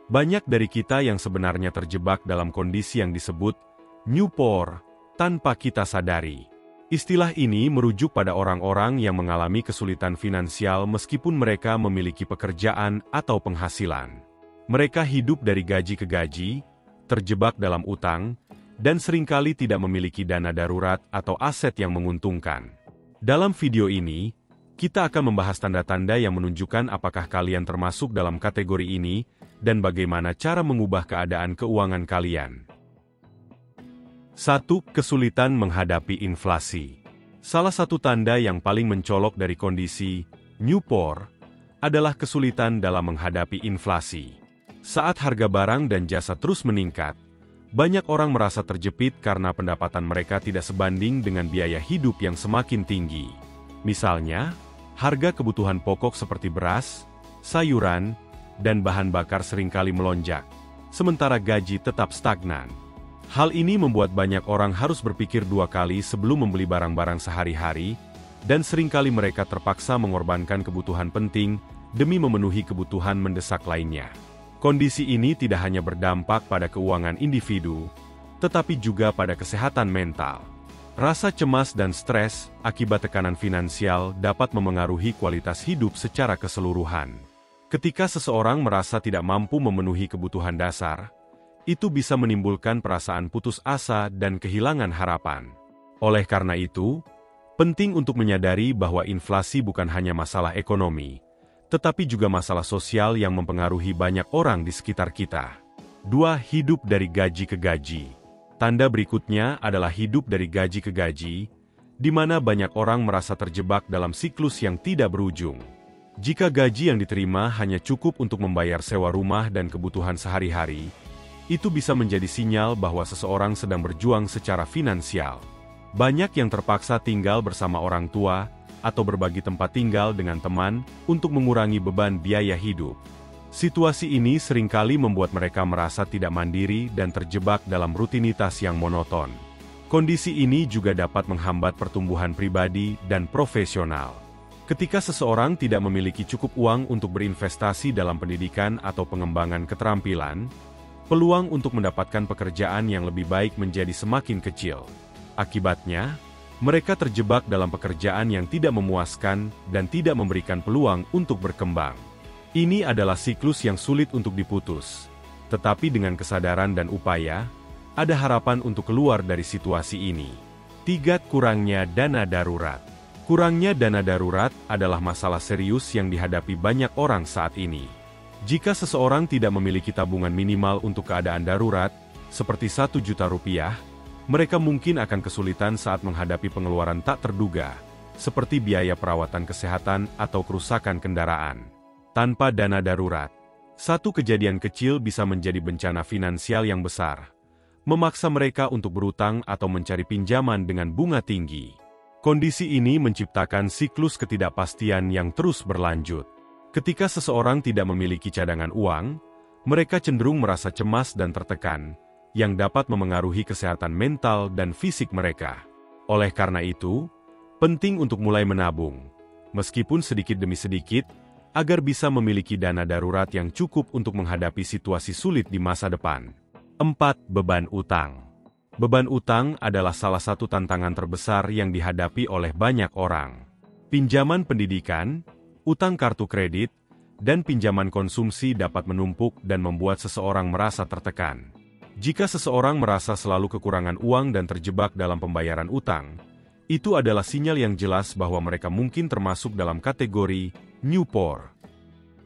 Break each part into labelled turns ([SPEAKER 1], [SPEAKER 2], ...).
[SPEAKER 1] Banyak dari kita yang sebenarnya terjebak dalam kondisi yang disebut new poor tanpa kita sadari. Istilah ini merujuk pada orang-orang yang mengalami kesulitan finansial meskipun mereka memiliki pekerjaan atau penghasilan. Mereka hidup dari gaji ke gaji, terjebak dalam utang, dan seringkali tidak memiliki dana darurat atau aset yang menguntungkan. Dalam video ini, kita akan membahas tanda-tanda yang menunjukkan apakah kalian termasuk dalam kategori ini dan bagaimana cara mengubah keadaan keuangan kalian. 1. Kesulitan menghadapi inflasi. Salah satu tanda yang paling mencolok dari kondisi new poor adalah kesulitan dalam menghadapi inflasi. Saat harga barang dan jasa terus meningkat, banyak orang merasa terjepit karena pendapatan mereka tidak sebanding dengan biaya hidup yang semakin tinggi. Misalnya, harga kebutuhan pokok seperti beras, sayuran, dan bahan bakar seringkali melonjak, sementara gaji tetap stagnan. Hal ini membuat banyak orang harus berpikir dua kali sebelum membeli barang-barang sehari-hari, dan seringkali mereka terpaksa mengorbankan kebutuhan penting demi memenuhi kebutuhan mendesak lainnya. Kondisi ini tidak hanya berdampak pada keuangan individu, tetapi juga pada kesehatan mental. Rasa cemas dan stres akibat tekanan finansial dapat memengaruhi kualitas hidup secara keseluruhan. Ketika seseorang merasa tidak mampu memenuhi kebutuhan dasar, itu bisa menimbulkan perasaan putus asa dan kehilangan harapan. Oleh karena itu, penting untuk menyadari bahwa inflasi bukan hanya masalah ekonomi, tetapi juga masalah sosial yang mempengaruhi banyak orang di sekitar kita. 2. Hidup dari gaji ke gaji. Tanda berikutnya adalah hidup dari gaji ke gaji, di mana banyak orang merasa terjebak dalam siklus yang tidak berujung. Jika gaji yang diterima hanya cukup untuk membayar sewa rumah dan kebutuhan sehari-hari, itu bisa menjadi sinyal bahwa seseorang sedang berjuang secara finansial. Banyak yang terpaksa tinggal bersama orang tua, atau berbagi tempat tinggal dengan teman untuk mengurangi beban biaya hidup. Situasi ini seringkali membuat mereka merasa tidak mandiri dan terjebak dalam rutinitas yang monoton. Kondisi ini juga dapat menghambat pertumbuhan pribadi dan profesional. Ketika seseorang tidak memiliki cukup uang untuk berinvestasi dalam pendidikan atau pengembangan keterampilan, peluang untuk mendapatkan pekerjaan yang lebih baik menjadi semakin kecil. Akibatnya, mereka terjebak dalam pekerjaan yang tidak memuaskan dan tidak memberikan peluang untuk berkembang. Ini adalah siklus yang sulit untuk diputus. Tetapi dengan kesadaran dan upaya, ada harapan untuk keluar dari situasi ini. 3. Kurangnya dana darurat. Kurangnya dana darurat adalah masalah serius yang dihadapi banyak orang saat ini. Jika seseorang tidak memiliki tabungan minimal untuk keadaan darurat, seperti Rp1 juta, mereka mungkin akan kesulitan saat menghadapi pengeluaran tak terduga, seperti biaya perawatan kesehatan atau kerusakan kendaraan. Tanpa dana darurat, satu kejadian kecil bisa menjadi bencana finansial yang besar, memaksa mereka untuk berutang atau mencari pinjaman dengan bunga tinggi. Kondisi ini menciptakan siklus ketidakpastian yang terus berlanjut. Ketika seseorang tidak memiliki cadangan uang, mereka cenderung merasa cemas dan tertekan, yang dapat memengaruhi kesehatan mental dan fisik mereka. Oleh karena itu, penting untuk mulai menabung, meskipun sedikit demi sedikit, agar bisa memiliki dana darurat yang cukup untuk menghadapi situasi sulit di masa depan. 4. Beban utang. Beban utang adalah salah satu tantangan terbesar yang dihadapi oleh banyak orang. Pinjaman pendidikan, utang kartu kredit, dan pinjaman konsumsi dapat menumpuk dan membuat seseorang merasa tertekan. Jika seseorang merasa selalu kekurangan uang dan terjebak dalam pembayaran utang, itu adalah sinyal yang jelas bahwa mereka mungkin termasuk dalam kategori new poor.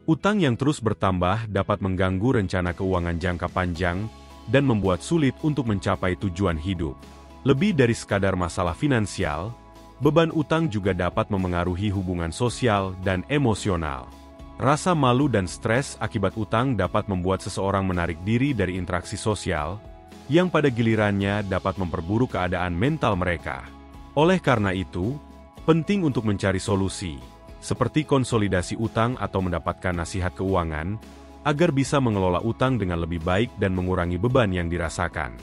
[SPEAKER 1] Utang yang terus bertambah dapat mengganggu rencana keuangan jangka panjang dan membuat sulit untuk mencapai tujuan hidup. Lebih dari sekadar masalah finansial, beban utang juga dapat memengaruhi hubungan sosial dan emosional. Rasa malu dan stres akibat utang dapat membuat seseorang menarik diri dari interaksi sosial, yang pada gilirannya dapat memperburuk keadaan mental mereka. Oleh karena itu, penting untuk mencari solusi, seperti konsolidasi utang atau mendapatkan nasihat keuangan, agar bisa mengelola utang dengan lebih baik dan mengurangi beban yang dirasakan.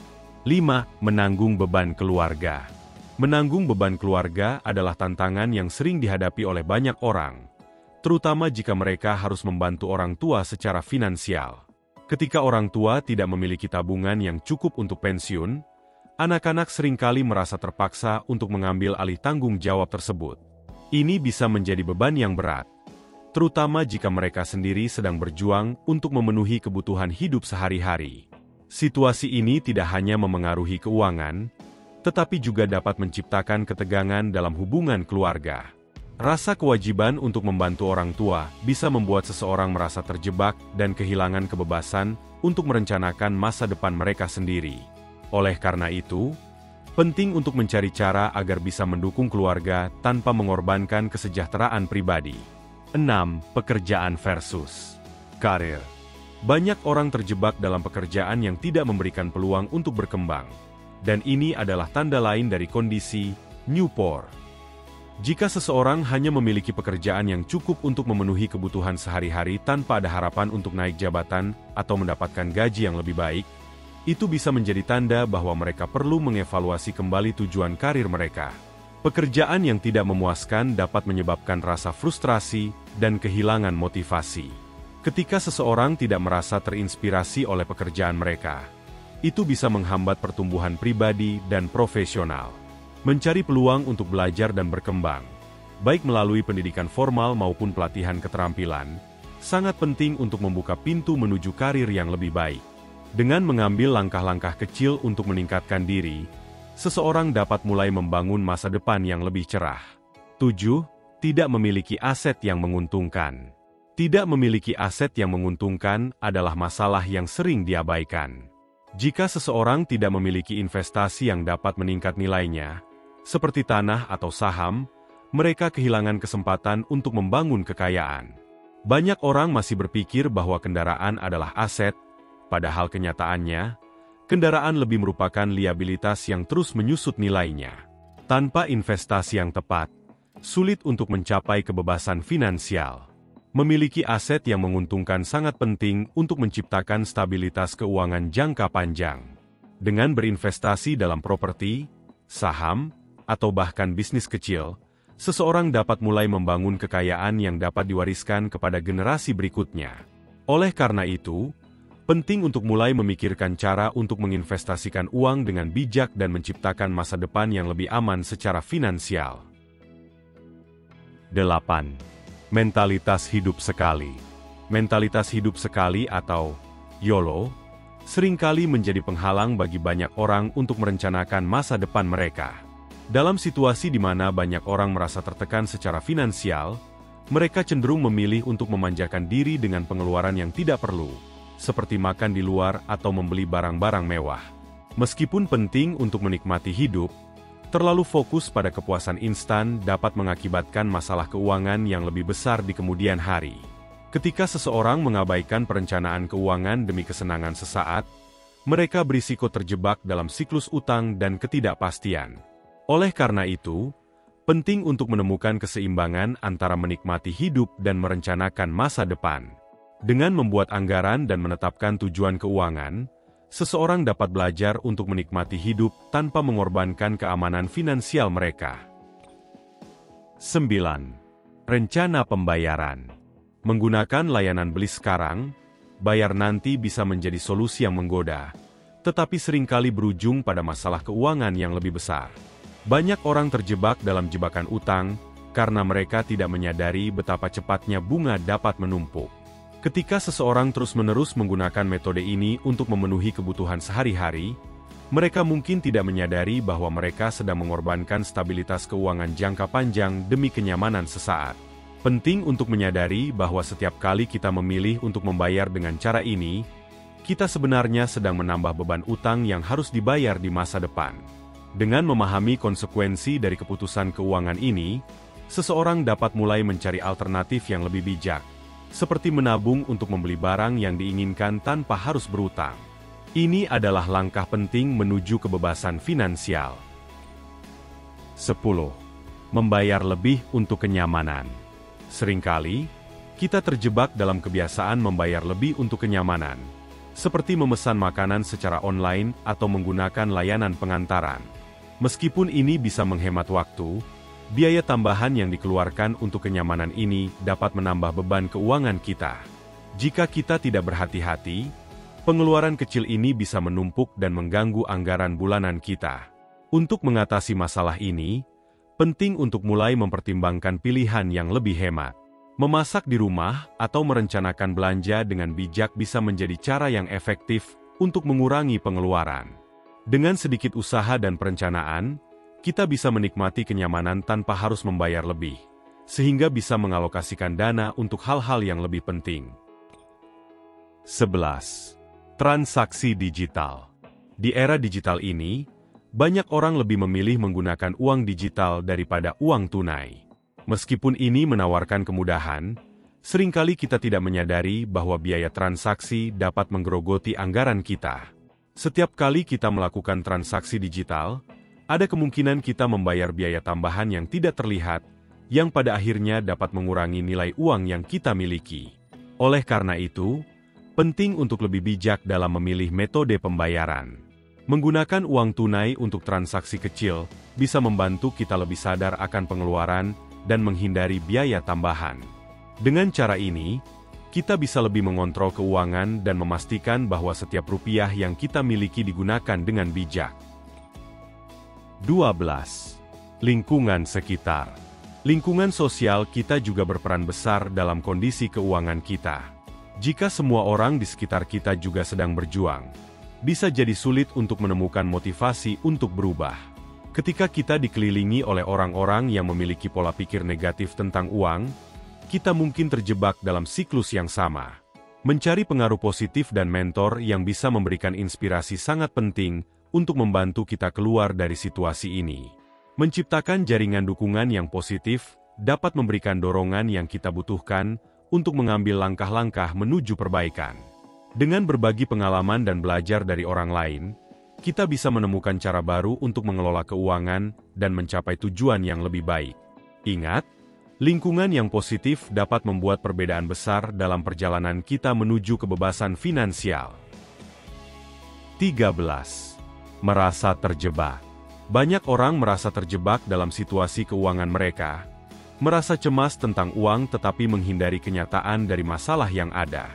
[SPEAKER 1] 5. Menanggung beban keluarga. Menanggung beban keluarga adalah tantangan yang sering dihadapi oleh banyak orang, terutama jika mereka harus membantu orang tua secara finansial. Ketika orang tua tidak memiliki tabungan yang cukup untuk pensiun, anak-anak seringkali merasa terpaksa untuk mengambil alih tanggung jawab tersebut. Ini bisa menjadi beban yang berat, terutama jika mereka sendiri sedang berjuang untuk memenuhi kebutuhan hidup sehari-hari. Situasi ini tidak hanya memengaruhi keuangan, tetapi juga dapat menciptakan ketegangan dalam hubungan keluarga. Rasa kewajiban untuk membantu orang tua bisa membuat seseorang merasa terjebak dan kehilangan kebebasan untuk merencanakan masa depan mereka sendiri. Oleh karena itu, penting untuk mencari cara agar bisa mendukung keluarga tanpa mengorbankan kesejahteraan pribadi. 6. Pekerjaan versus karir. Banyak orang terjebak dalam pekerjaan yang tidak memberikan peluang untuk berkembang. Dan ini adalah tanda lain dari kondisi New Poor. Jika seseorang hanya memiliki pekerjaan yang cukup untuk memenuhi kebutuhan sehari-hari tanpa ada harapan untuk naik jabatan atau mendapatkan gaji yang lebih baik, itu bisa menjadi tanda bahwa mereka perlu mengevaluasi kembali tujuan karir mereka. Pekerjaan yang tidak memuaskan dapat menyebabkan rasa frustrasi dan kehilangan motivasi. Ketika seseorang tidak merasa terinspirasi oleh pekerjaan mereka, itu bisa menghambat pertumbuhan pribadi dan profesional. Mencari peluang untuk belajar dan berkembang, baik melalui pendidikan formal maupun pelatihan keterampilan, sangat penting untuk membuka pintu menuju karir yang lebih baik. Dengan mengambil langkah-langkah kecil untuk meningkatkan diri, seseorang dapat mulai membangun masa depan yang lebih cerah. 7. Tidak memiliki aset yang menguntungkan. Tidak memiliki aset yang menguntungkan adalah masalah yang sering diabaikan. Jika seseorang tidak memiliki investasi yang dapat meningkat nilainya, seperti tanah atau saham, mereka kehilangan kesempatan untuk membangun kekayaan. Banyak orang masih berpikir bahwa kendaraan adalah aset, padahal kenyataannya, kendaraan lebih merupakan liabilitas yang terus menyusut nilainya. Tanpa investasi yang tepat, sulit untuk mencapai kebebasan finansial. Memiliki aset yang menguntungkan sangat penting untuk menciptakan stabilitas keuangan jangka panjang. Dengan berinvestasi dalam properti, saham, atau bahkan bisnis kecil, seseorang dapat mulai membangun kekayaan yang dapat diwariskan kepada generasi berikutnya. Oleh karena itu, penting untuk mulai memikirkan cara untuk menginvestasikan uang dengan bijak dan menciptakan masa depan yang lebih aman secara finansial. 8. Mentalitas hidup sekali. Mentalitas hidup sekali atau YOLO seringkali menjadi penghalang bagi banyak orang untuk merencanakan masa depan mereka. Dalam situasi di mana banyak orang merasa tertekan secara finansial, mereka cenderung memilih untuk memanjakan diri dengan pengeluaran yang tidak perlu, seperti makan di luar atau membeli barang-barang mewah. Meskipun penting untuk menikmati hidup, terlalu fokus pada kepuasan instan dapat mengakibatkan masalah keuangan yang lebih besar di kemudian hari. Ketika seseorang mengabaikan perencanaan keuangan demi kesenangan sesaat, mereka berisiko terjebak dalam siklus utang dan ketidakpastian. Oleh karena itu, penting untuk menemukan keseimbangan antara menikmati hidup dan merencanakan masa depan. Dengan membuat anggaran dan menetapkan tujuan keuangan, seseorang dapat belajar untuk menikmati hidup tanpa mengorbankan keamanan finansial mereka. 9. Rencana pembayaran. Menggunakan layanan beli sekarang, bayar nanti bisa menjadi solusi yang menggoda, tetapi seringkali berujung pada masalah keuangan yang lebih besar. Banyak orang terjebak dalam jebakan utang karena mereka tidak menyadari betapa cepatnya bunga dapat menumpuk. Ketika seseorang terus-menerus menggunakan metode ini untuk memenuhi kebutuhan sehari-hari, mereka mungkin tidak menyadari bahwa mereka sedang mengorbankan stabilitas keuangan jangka panjang demi kenyamanan sesaat. Penting untuk menyadari bahwa setiap kali kita memilih untuk membayar dengan cara ini, kita sebenarnya sedang menambah beban utang yang harus dibayar di masa depan. Dengan memahami konsekuensi dari keputusan keuangan ini, seseorang dapat mulai mencari alternatif yang lebih bijak, seperti menabung untuk membeli barang yang diinginkan tanpa harus berutang. Ini adalah langkah penting menuju kebebasan finansial. 10. Membayar lebih untuk kenyamanan. Seringkali, kita terjebak dalam kebiasaan membayar lebih untuk kenyamanan, seperti memesan makanan secara online atau menggunakan layanan pengantaran. Meskipun ini bisa menghemat waktu, biaya tambahan yang dikeluarkan untuk kenyamanan ini dapat menambah beban keuangan kita. Jika kita tidak berhati-hati, Pengeluaran kecil ini bisa menumpuk dan mengganggu anggaran bulanan kita. Untuk mengatasi masalah ini, penting untuk mulai mempertimbangkan pilihan yang lebih hemat. Memasak di rumah atau merencanakan belanja dengan bijak bisa menjadi cara yang efektif untuk mengurangi pengeluaran. Dengan sedikit usaha dan perencanaan, kita bisa menikmati kenyamanan tanpa harus membayar lebih, sehingga bisa mengalokasikan dana untuk hal-hal yang lebih penting. 11. Transaksi digital. Di era digital ini, banyak orang lebih memilih menggunakan uang digital daripada uang tunai. Meskipun ini menawarkan kemudahan, seringkali kita tidak menyadari bahwa biaya transaksi dapat menggerogoti anggaran kita. Setiap kali kita melakukan transaksi digital, ada kemungkinan kita membayar biaya tambahan yang tidak terlihat, yang pada akhirnya dapat mengurangi nilai uang yang kita miliki. Oleh karena itu, penting untuk lebih bijak dalam memilih metode pembayaran. Menggunakan uang tunai untuk transaksi kecil bisa membantu kita lebih sadar akan pengeluaran dan menghindari biaya tambahan. Dengan cara ini, kita bisa lebih mengontrol keuangan dan memastikan bahwa setiap rupiah yang kita miliki digunakan dengan bijak. 12. Lingkungan sekitar. Lingkungan sosial kita juga berperan besar dalam kondisi keuangan kita. Jika semua orang di sekitar kita juga sedang berjuang, bisa jadi sulit untuk menemukan motivasi untuk berubah. Ketika kita dikelilingi oleh orang-orang yang memiliki pola pikir negatif tentang uang, kita mungkin terjebak dalam siklus yang sama. Mencari pengaruh positif dan mentor yang bisa memberikan inspirasi sangat penting untuk membantu kita keluar dari situasi ini. Menciptakan jaringan dukungan yang positif dapat memberikan dorongan yang kita butuhkan untuk mengambil langkah-langkah menuju perbaikan. Dengan berbagi pengalaman dan belajar dari orang lain, kita bisa menemukan cara baru untuk mengelola keuangan dan mencapai tujuan yang lebih baik. Ingat, lingkungan yang positif dapat membuat perbedaan besar dalam perjalanan kita menuju kebebasan finansial. 13. Merasa terjebak. Banyak orang merasa terjebak dalam situasi keuangan mereka, merasa cemas tentang uang tetapi menghindari kenyataan dari masalah yang ada.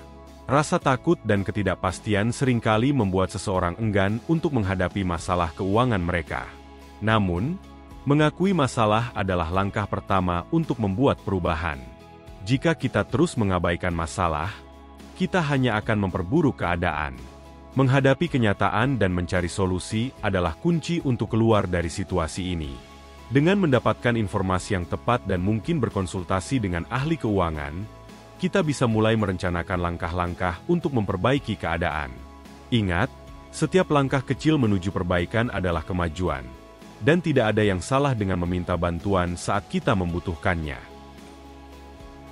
[SPEAKER 1] Rasa takut dan ketidakpastian seringkali membuat seseorang enggan untuk menghadapi masalah keuangan mereka. Namun, mengakui masalah adalah langkah pertama untuk membuat perubahan. Jika kita terus mengabaikan masalah, kita hanya akan memperburuk keadaan. Menghadapi kenyataan dan mencari solusi adalah kunci untuk keluar dari situasi ini. Dengan mendapatkan informasi yang tepat dan mungkin berkonsultasi dengan ahli keuangan, kita bisa mulai merencanakan langkah-langkah untuk memperbaiki keadaan. Ingat, setiap langkah kecil menuju perbaikan adalah kemajuan, dan tidak ada yang salah dengan meminta bantuan saat kita membutuhkannya.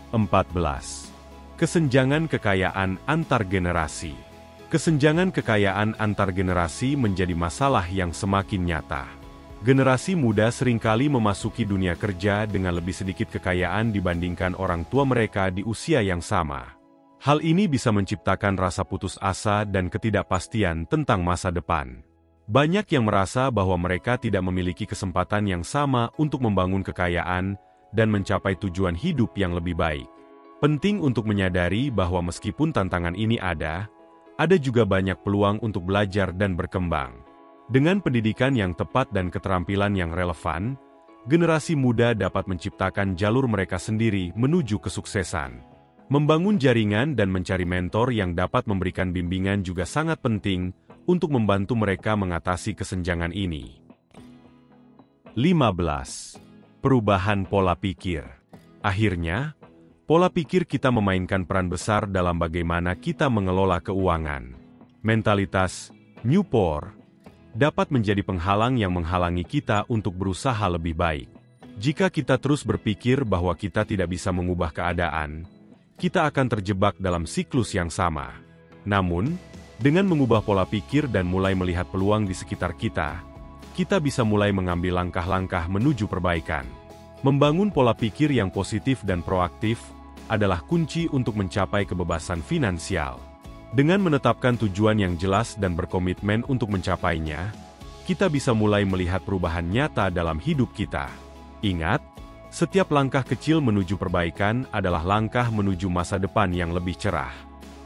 [SPEAKER 1] 14. Kesenjangan kekayaan antar generasi. Kesenjangan kekayaan antar generasi menjadi masalah yang semakin nyata. Generasi muda seringkali memasuki dunia kerja dengan lebih sedikit kekayaan dibandingkan orang tua mereka di usia yang sama. Hal ini bisa menciptakan rasa putus asa dan ketidakpastian tentang masa depan. Banyak yang merasa bahwa mereka tidak memiliki kesempatan yang sama untuk membangun kekayaan dan mencapai tujuan hidup yang lebih baik. Penting untuk menyadari bahwa meskipun tantangan ini ada juga banyak peluang untuk belajar dan berkembang. Dengan pendidikan yang tepat dan keterampilan yang relevan, generasi muda dapat menciptakan jalur mereka sendiri menuju kesuksesan. Membangun jaringan dan mencari mentor yang dapat memberikan bimbingan juga sangat penting untuk membantu mereka mengatasi kesenjangan ini. 15. Perubahan pola pikir. Akhirnya, pola pikir kita memainkan peran besar dalam bagaimana kita mengelola keuangan. Mentalitas New Poor dapat menjadi penghalang yang menghalangi kita untuk berusaha lebih baik. Jika kita terus berpikir bahwa kita tidak bisa mengubah keadaan, kita akan terjebak dalam siklus yang sama. Namun, dengan mengubah pola pikir dan mulai melihat peluang di sekitar kita, kita bisa mulai mengambil langkah-langkah menuju perbaikan. Membangun pola pikir yang positif dan proaktif adalah kunci untuk mencapai kebebasan finansial. Dengan menetapkan tujuan yang jelas dan berkomitmen untuk mencapainya, kita bisa mulai melihat perubahan nyata dalam hidup kita. Ingat, setiap langkah kecil menuju perbaikan adalah langkah menuju masa depan yang lebih cerah.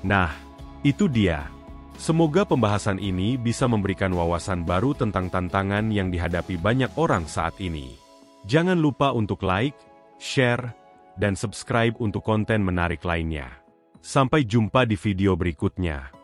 [SPEAKER 1] Nah, itu dia. Semoga pembahasan ini bisa memberikan wawasan baru tentang tantangan yang dihadapi banyak orang saat ini. Jangan lupa untuk like, share, dan subscribe untuk konten menarik lainnya. Sampai jumpa di video berikutnya.